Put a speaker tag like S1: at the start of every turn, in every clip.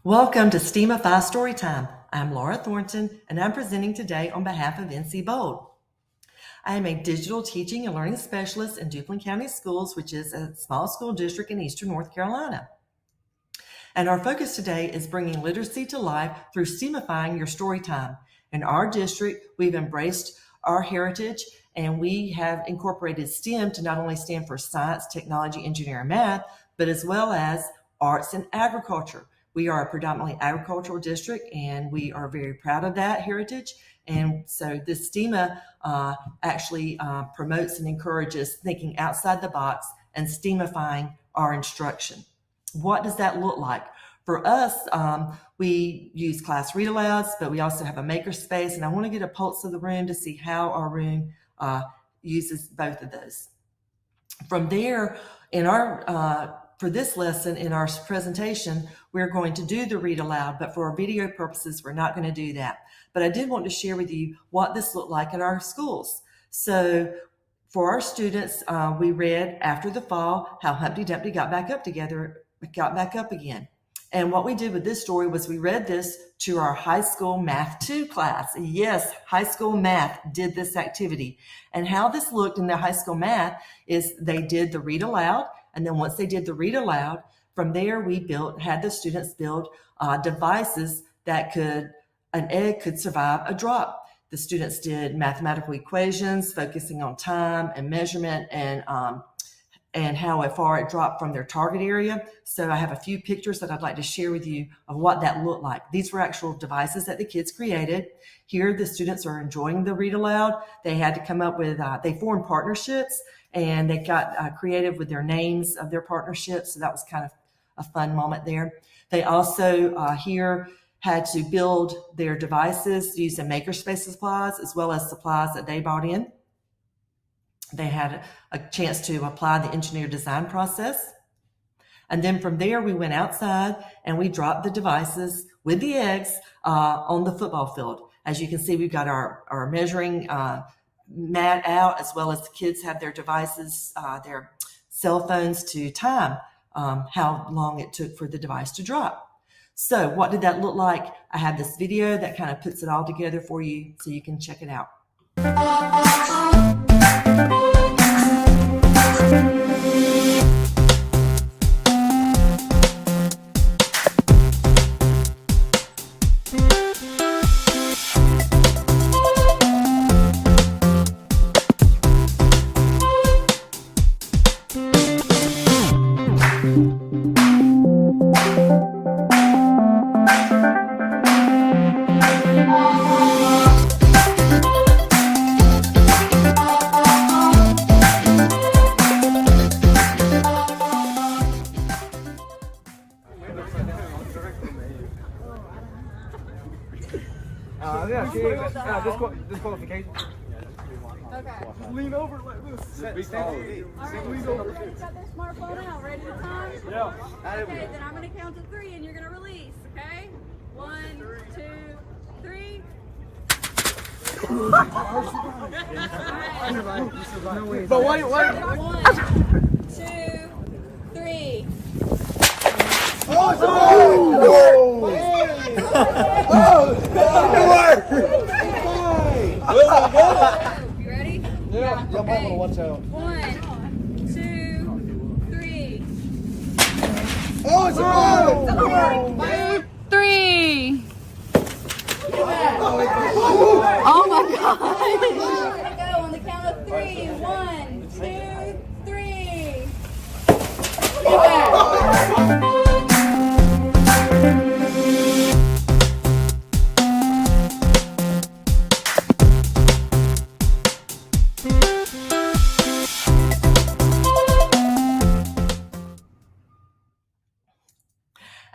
S1: Welcome to STEAMA 5 Storytime. I'm Laura Thornton, and I'm presenting today on behalf of NCBOLD. I am a digital teaching and learning specialist in Duplin County Schools, which is a small school district in eastern North Carolina. And our focus today is bringing literacy to life through STEAMifying your story time. In our district, we've embraced our heritage, and we have incorporated STEM to not only stand for science, technology, engineering, and math, but as well as arts and agriculture. We are a predominantly agricultural district, and we are very proud of that heritage. And so this STEAMA actually promotes and encourages thinking outside the box and STEAMifying our instruction. What does that look like? For us, we use class read-alouds, but we also have a makerspace, and I want to get a pulse of the room to see how our room uses both of those. From there, in our for this lesson, in our presentation, we're going to do the read aloud, but for our video purposes, we're not going to do that. But I did want to share with you what this looked like in our schools. So for our students, we read After the Fall, How Humpty Dumpty Got Back Up Again. And what we did with this story was we read this to our high school math 2 class. Yes, high school math did this activity. And how this looked in the high school math is they did the read aloud. And then once they did the read aloud, from there we had the students build devices that an egg could survive a drop. The students did mathematical equations focusing on time and measurement and how far it dropped from their target area. So I have a few pictures that I'd like to share with you of what that looked like. These were actual devices that the kids created. Here, the students are enjoying the read aloud. They had to come up with, they formed partnerships, and they got creative with their names of their partnerships. So that was kind of a fun moment there. They also here had to build their devices using makerspace supplies as well as supplies that they bought in. They had a chance to apply the engineer design process. And then from there, we went outside and we dropped the devices with the eggs on the football field. As you can see, we've got our measuring mat out, as well as the kids have their devices, their cell phones to time how long it took for the device to drop. So what did that look like? I have this video that kind of puts it all together for you so you can check it out.
S2: Disqualification. Okay. Lean over like this. Stand. Lean over. Everybody's got their smartphone out, ready to time? Yeah. Okay, then I'm going to count to 3 and you're going to release, okay? 1, 2, 3. But wait. 1, 2, 3. Oh! You ready? Yeah. Okay. Watch out. 1, 2, 3. Oh, it's a ball! 3. Oh my God! We're gonna go on the count of 3. 1, 2, 3.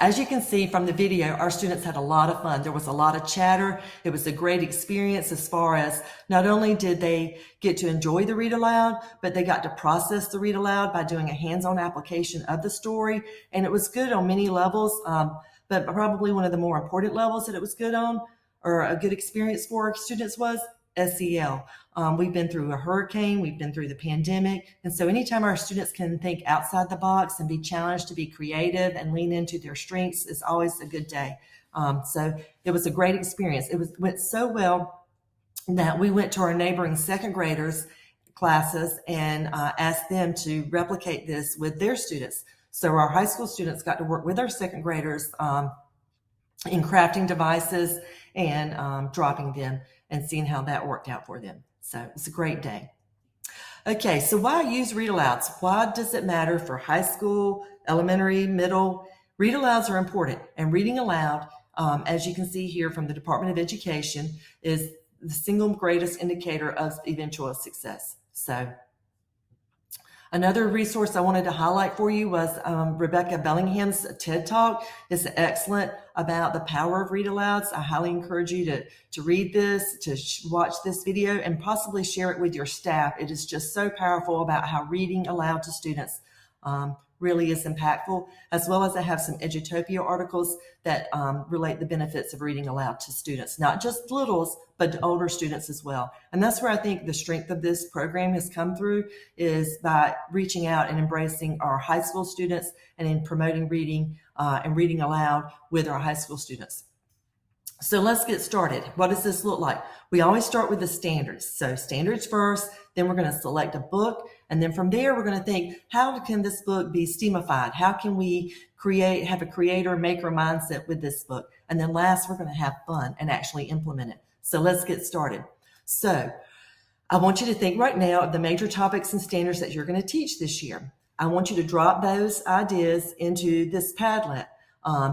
S1: As you can see from the video, our students had a lot of fun. There was a lot of chatter. It was a great experience as far as not only did they get to enjoy the read aloud, but they got to process the read aloud by doing a hands-on application of the story. And it was good on many levels, but probably one of the more important levels that it was good on, or a good experience for our students, was SEL. We've been through a hurricane, we've been through the pandemic, and so anytime our students can think outside the box and be challenged to be creative and lean into their strengths is always a good day. So it was a great experience. Went so well that we went to our neighboring second graders classes and asked them to replicate this with their students. So our high school students got to work with our second graders in crafting devices and dropping them and seeing how that worked out for them. So it's a great day. Okay, so why use read-alouds? Why does it matter for high school, elementary, middle? Read-alouds are important, and reading aloud, as you can see here from the Department of Education, is the single greatest indicator of eventual success. So another resource I wanted to highlight for you was Rebecca Bellingham's TED Talk. It's excellent about the power of read-alouds. I highly encourage you to read this, to watch this video, and possibly share it with your staff. It is just so powerful about how reading aloud to students really is impactful, as well as I have some Edutopia articles that relate the benefits of reading aloud to students, not just littles, but to older students as well. And that's where I think the strength of this program has come through, is by reaching out and embracing our high school students and in promoting reading and reading aloud with our high school students. So let's get started. What does this look like? We always start with the standards. So standards first, then we're going to select a book. And then from there, we're going to think, how can this book be STEAMified? How can we have a creator maker mindset with this book? And then last, we're going to have fun and actually implement it. So let's get started. So I want you to think right now of the major topics and standards that you're going to teach this year. I want you to drop those ideas into this Padlet.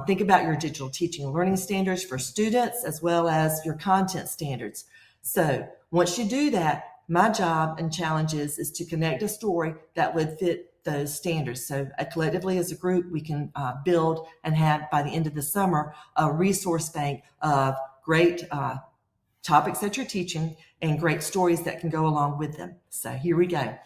S1: Think about your digital teaching and learning standards for students, as well as your content standards. So once you do that, my job and challenge is to connect a story that would fit those standards. So collectively as a group, we can build and have, by the end of the summer, a resource bank of great topics that you're teaching and great stories that can go along with them. So here we go.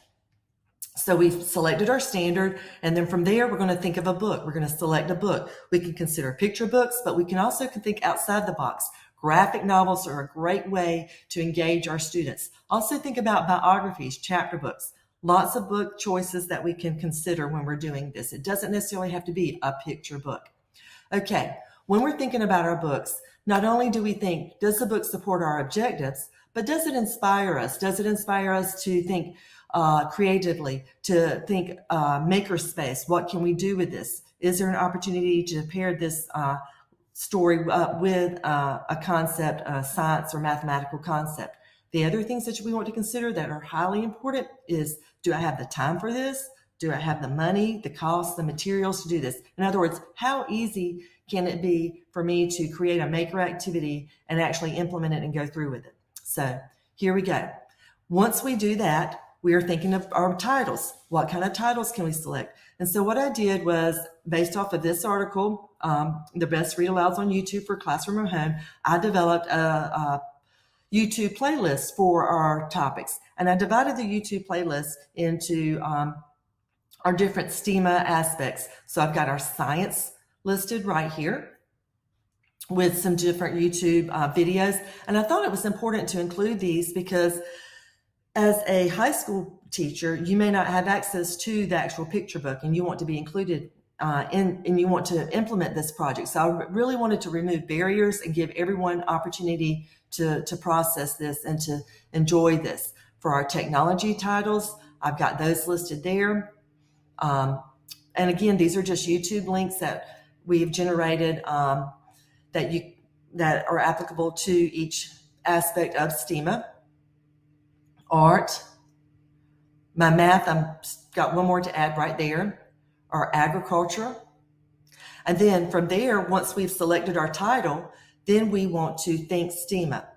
S1: So we've selected our standard, and then from there, we're going to think of a book. We're going to select a book. We can consider picture books, but we can also think outside the box. Graphic novels are a great way to engage our students. Also think about biographies, chapter books. Lots of book choices that we can consider when we're doing this. It doesn't necessarily have to be a picture book. Okay, when we're thinking about our books, not only do we think, does the book support our objectives, but does it inspire us? Does it inspire us to think creatively, to think makerspace? What can we do with this? Is there an opportunity to pair this story with a concept, a science or mathematical concept? The other things that we want to consider that are highly important is, do I have the time for this? Do I have the money, the cost, the materials to do this? In other words, how easy can it be for me to create a maker activity and actually implement it and go through with it? So here we go. Once we do that, we are thinking of our titles. What kind of titles can we select? And so what I did was, based off of this article, the best read alouds on YouTube for classroom or home, I developed a YouTube playlist for our topics. And I divided the YouTube playlist into our different STEAMA aspects. So I've got our science listed right here with some different YouTube videos. And I thought it was important to include these because as a high school teacher, you may not have access to the actual picture book, and you want to be included and you want to implement this project. So I really wanted to remove barriers and give everyone opportunity to process this and to enjoy this. For our technology titles, I've got those listed there. And again, these are just YouTube links that we've generated that are applicable to each aspect of STEAMA. Art, my math, I've got one more to add right there, our agriculture. And then from there, once we've selected our title, then we want to think STEAMA.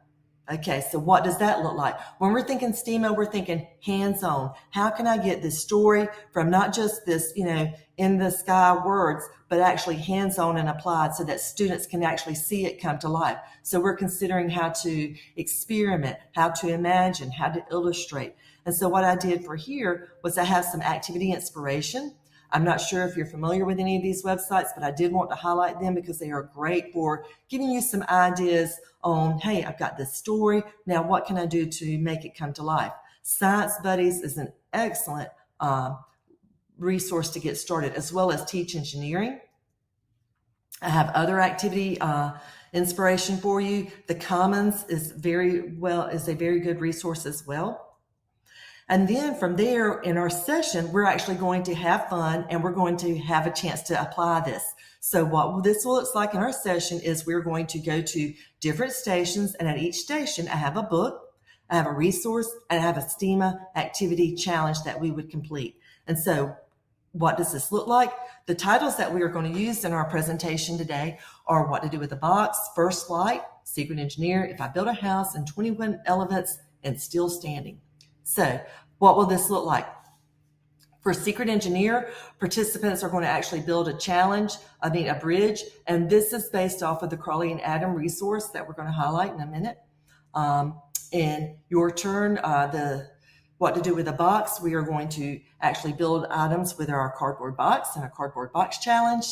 S1: Okay, so what does that look like? When we're thinking STEAMA, we're thinking hands-on. How can I get this story from not just this, in the sky words, but actually hands-on and applied so that students can actually see it come to life? So we're considering how to experiment, how to imagine, how to illustrate. And so what I did for here was I have some activity inspiration. I'm not sure if you're familiar with any of these websites, but I did want to highlight them because they are great for giving you some ideas on, hey, I've got this story. Now, what can I do to make it come to life? Science Buddies is an excellent resource to get started, as well as Teach Engineering. I have other activity inspiration for you. The Commons is a very good resource as well. And then from there in our session, we're actually going to have fun and we're going to have a chance to apply this. So what this looks like in our session is we're going to go to different stations, and at each station I have a book, I have a resource, and I have a STEAMA activity challenge that we would complete. And so what does this look like? The titles that we are going to use in our presentation today are What to Do with the Box, First Flight, Secret Engineer, If I Built a House, and 21 Elephants and Still Standing. So what will this look like? For Secret Engineer, participants are going to actually build a bridge, and this is based off of the Crawley and Adam resource that we're going to highlight in a minute. In your turn, the What to Do with a Box, we are going to actually build items with our cardboard box and a cardboard box challenge.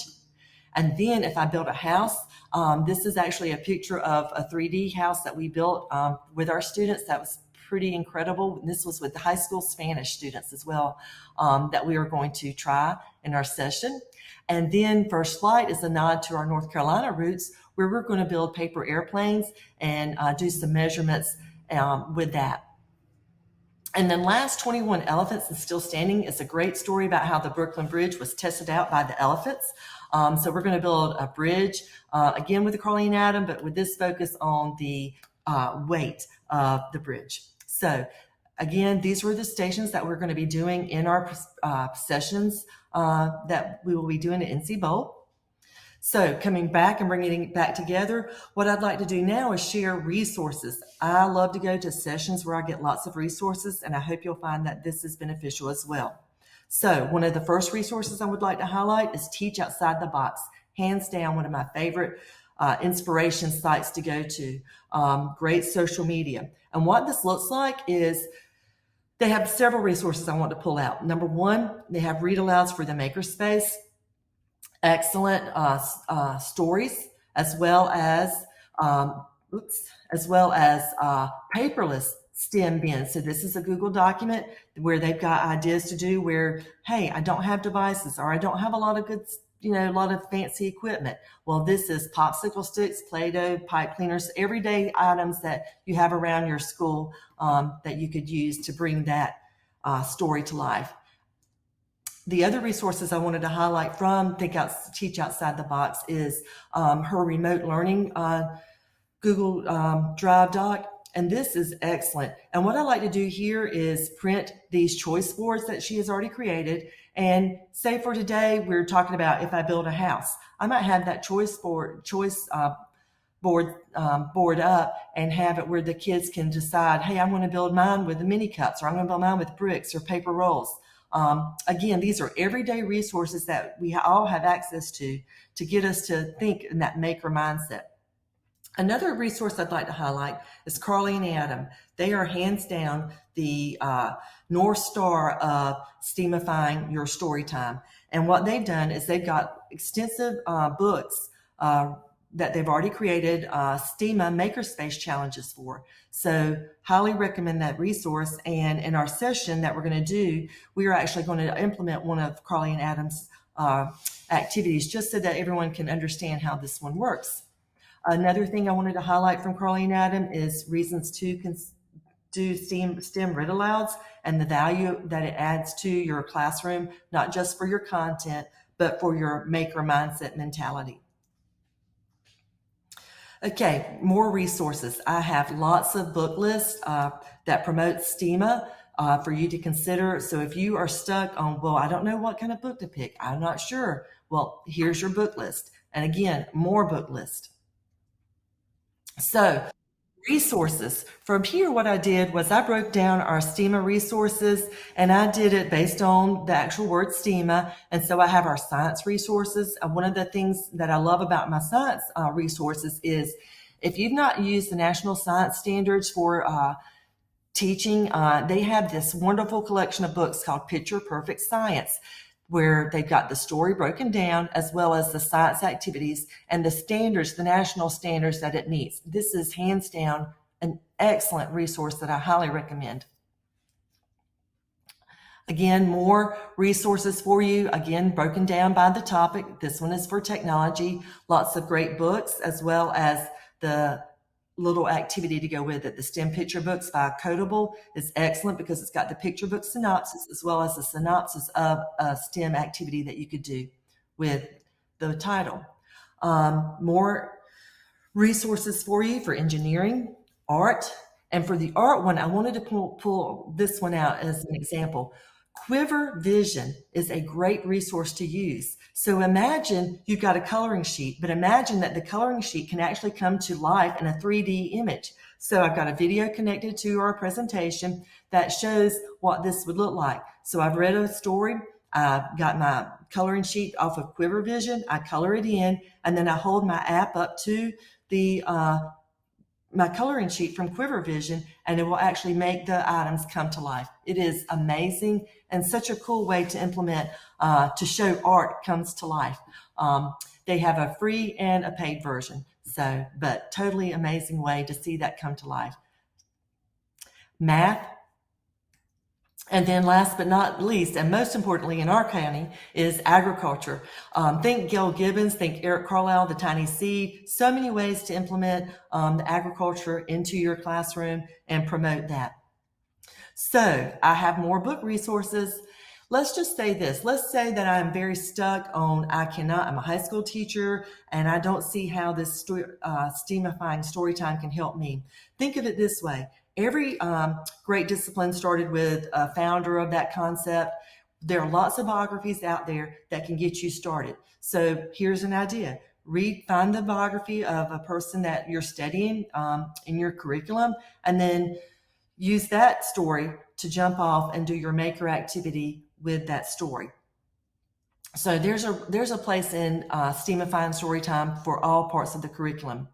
S1: And then if I build a house, this is actually a picture of a 3D house that we built with our students. That was pretty incredible. And this was with the high school Spanish students as well, that we are going to try in our session. And then First Flight is a nod to our North Carolina roots, where we're going to build paper airplanes and do some measurements with that. And then last, 21 Elephants and Still Standing is a great story about how the Brooklyn Bridge was tested out by the elephants. So we're going to build a bridge, again with the Crawley and Adam, but with this focus on the weight of the bridge. So again, these were the stations that we're going to be doing in our sessions that we will be doing at NCBOLD. So coming back and bringing it back together, what I'd like to do now is share resources. I love to go to sessions where I get lots of resources, and I hope you'll find that this is beneficial as well. So one of the first resources I would like to highlight is Teach Outside the Box. Hands down, one of my favorite inspiration sites to go to. Great social media. And what this looks like is they have several resources I want to pull out. Number one, they have read-alouds for the makerspace. Excellent stories, as well as paperless STEM bins. So this is a Google document where they've got ideas to do where, hey, I don't have devices, or I don't have a lot of good, a lot of fancy equipment. Well, this is popsicle sticks, Play-Doh, pipe cleaners, everyday items that you have around your school that you could use to bring that story to life. The other resources I wanted to highlight from Teach Outside the Box is her remote learning Google Drive doc. And this is excellent. And what I like to do here is print these choice boards that she has already created. And say for today, we're talking about if I build a house, I might have that choice board up and have it where the kids can decide, hey, I'm going to build mine with the mini cups, or I'm going to build mine with bricks or paper rolls. Again, these are everyday resources that we all have access to get us to think in that maker mindset. Another resource I'd like to highlight is Crawley and Adam. They are hands down the North Star of STEAMifying your story time. And what they've done is they've got extensive books that they've already created STEAMA makerspace challenges for. So highly recommend that resource. And in our session that we're going to do, we are actually going to implement one of Crawley and Adam's activities, just so that everyone can understand how this one works. Another thing I wanted to highlight from Crawley and Adam is reasons to do STEM read-alouds and the value that it adds to your classroom, not just for your content, but for your maker mindset mentality. Okay, more resources. I have lots of book lists that promote STEAMA for you to consider. So if you are stuck on, well, I don't know what kind of book to pick, I'm not sure. Well, here's your book list. And again, more book list. So Resources. From here, what I did was I broke down our STEAMA resources, and I did it based on the actual word STEAMA. And so I have our science resources. One of the things that I love about my science resources is if you've not used the National Science Standards for teaching, they have this wonderful collection of books called Picture Perfect Science, where they've got the story broken down as well as the science activities and the standards, the national standards that it meets. This is hands down an excellent resource that I highly recommend. Again, more resources for you, again, broken down by the topic. This one is for technology, lots of great books, as well as the little activity to go with it. The STEM picture books by Codable is excellent because it's got the picture book synopsis as well as the synopsis of a STEM activity that you could do with the title. More resources for you for engineering, art, and for the art one, I wanted to pull this one out as an example. Quiver Vision is a great resource to use. So imagine you've got a coloring sheet, but imagine that the coloring sheet can actually come to life in a 3D image. So I've got a video connected to our presentation that shows what this would look like. So I've read a story, I've got my coloring sheet off of Quiver Vision, I color it in, and then I hold my app up to the my coloring sheet from Quiver Vision, and it will actually make the items come to life. It is amazing and such a cool way to implement, to show art comes to life. They have a free and a paid version, but totally amazing way to see that come to life. Math. And then last but not least, and most importantly in our county, is agriculture. Think Gail Gibbons, think Eric Carlisle, the tiny seed. So many ways to implement the agriculture into your classroom and promote that. So I have more book resources. Let's just say this. Let's say that I'm very stuck on I'm a high school teacher and I don't see how this STEAMifying storytime can help me. Think of it this way. Every great discipline started with a founder of that concept. There are lots of biographies out there that can get you started. So here's an idea. Find the biography of a person that you're studying in your curriculum, and then use that story to jump off and do your maker activity with that story. So there's a place in STEAMifying Storytime for all parts of the curriculum.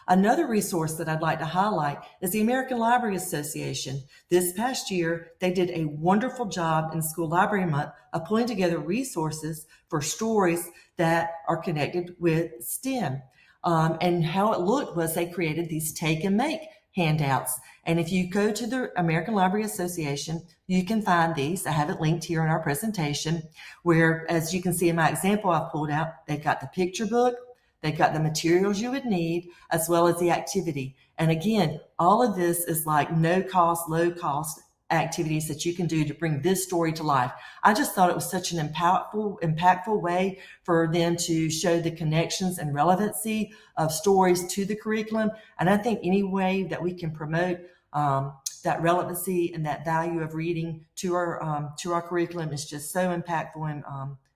S1: Another resource that I'd like to highlight is the American Library Association. This past year, they did a wonderful job in School Library Month of pulling together resources for stories that are connected with STEM. And how it looked was they created these take and make handouts. And if you go to the American Library Association, you can find these. I have it linked here in our presentation, where, as you can see in my example I've pulled out, they've got the picture book, they've got the materials you would need, as well as the activity. And again, all of this is like no cost, low cost activities that you can do to bring this story to life. I just thought it was such an impactful way for them to show the connections and relevancy of stories to the curriculum. And I think any way that we can promote that relevancy and that value of reading to our curriculum is just so impactful and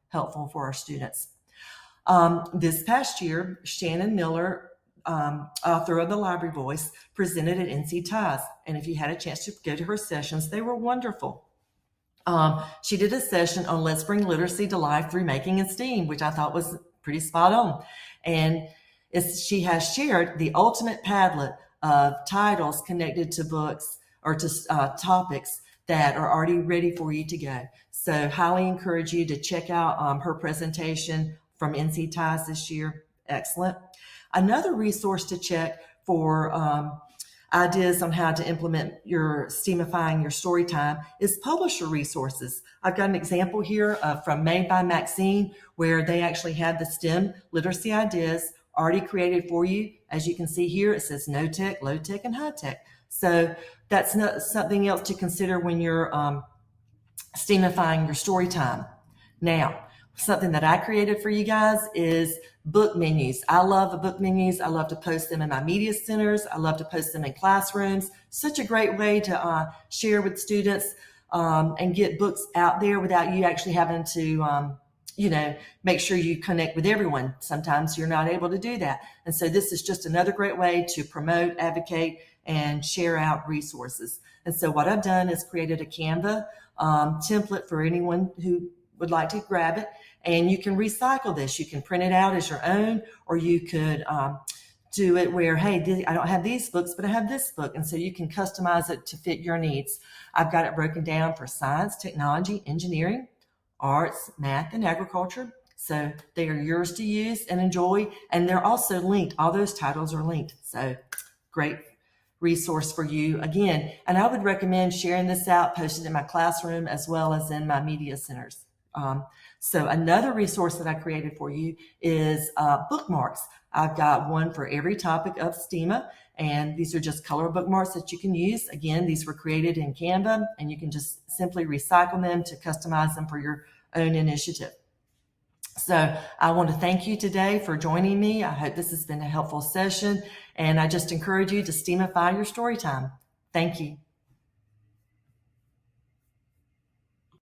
S1: helpful for our students. This past year, Shannon Miller, author of The Library Voice, presented at NC Ties. And if you had a chance to go to her sessions, they were wonderful. She did a session on Let's Bring Literacy to Life through Making in STEAM, which I thought was pretty spot on. And she has shared the ultimate Padlet of titles connected to books or to topics that are already ready for you to go. So highly encourage you to check out her presentation from NC Ties this year. Excellent. Another resource to check for ideas on how to implement your STEAMifying your story time is publisher resources. I've got an example here from Made by Maxine, where they actually have the STEM literacy ideas already created for you. As you can see here, it says no tech, low tech, and high tech. So that's not something else to consider when you're STEAMifying your story time. Now, something that I created for you guys is book menus. I love the book menus. I love to post them in my media centers. I love to post them in classrooms. Such a great way to share with students and get books out there without you actually having to make sure you connect with everyone. Sometimes you're not able to do that. And so this is just another great way to promote, advocate, and share out resources. And so what I've done is created a Canva template for anyone who would like to grab it. And you can recycle this. You can print it out as your own, or you could do it where, hey, I don't have these books, but I have this book. And so you can customize it to fit your needs. I've got it broken down for science, technology, engineering, arts, math, and agriculture. So they are yours to use and enjoy. And they're also linked. All those titles are linked. So great resource for you again. And I would recommend sharing this out, posting it in my classroom as well as in my media centers. So another resource that I created for you is bookmarks. I've got one for every topic of STEAMA, and these are just color bookmarks that you can use. Again, these were created in Canva, and you can just simply recycle them to customize them for your own initiative. So I want to thank you today for joining me. I hope this has been a helpful session, and I just encourage you to STEAMify your story time. Thank you.